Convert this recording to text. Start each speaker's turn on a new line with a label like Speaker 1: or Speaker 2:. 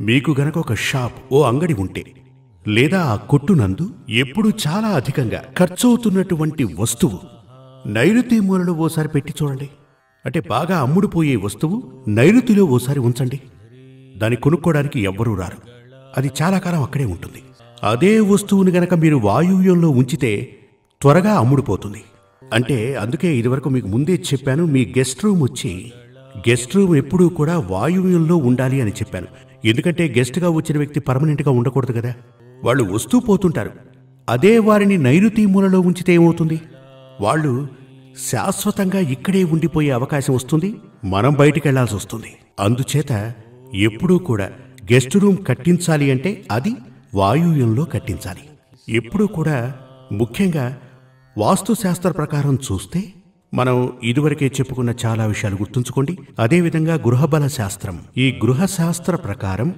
Speaker 1: మీకు గనక ఒక షాప్ ఓ అంగడి ఉంటే లేదా ఆ కొట్టునందు ఎప్పుడు చాలా అధికంగా ఖర్చవుతున్నటువంటి వస్తువు నైరుతి మూలలో ఓసారి పెట్టి చూడండి. అంటే బాగా అమ్ముడుపోయే వస్తువు నైరుతిలో ఓసారి ఉంచండి. దాన్ని కొనుక్కోవడానికి ఎవ్వరూ రారు. అది చాలా కాలం అక్కడే ఉంటుంది. అదే వస్తువుని గనక మీరు వాయువ్యంలో ఉంచితే త్వరగా అమ్ముడుపోతుంది. అంటే అందుకే ఇదివరకు మీకు ముందే చెప్పాను, మీ గెస్ట్ రూమ్ ఎప్పుడూ కూడా వాయువ్యంలో ఉండాలి అని చెప్పాను. ఎందుకంటే గెస్ట్గా వచ్చిన వ్యక్తి పర్మనెంట్గా ఉండకూడదు కదా, వాళ్ళు వస్తూ పోతుంటారు. అదే వారిని నైరుతి మూలలో ఉంచితే ఏమవుతుంది? వాళ్ళు శాశ్వతంగా ఇక్కడే ఉండిపోయే అవకాశం వస్తుంది. మనం బయటికి వెళ్లాల్సి వస్తుంది. అందుచేత ఎప్పుడూ కూడా గెస్ట్ రూమ్ కట్టించాలి అంటే అది వాయువ్యంలో కట్టించాలి. ఎప్పుడూ కూడా ముఖ్యంగా వాస్తుశాస్త్ర ప్రకారం చూస్తే మనం ఇదివరకే చెప్పుకున్న చాలా విషయాలు గుర్తుంచుకోండి. అదేవిధంగా గృహబల శాస్త్రం, ఈ గృహశాస్త్ర ప్రకారం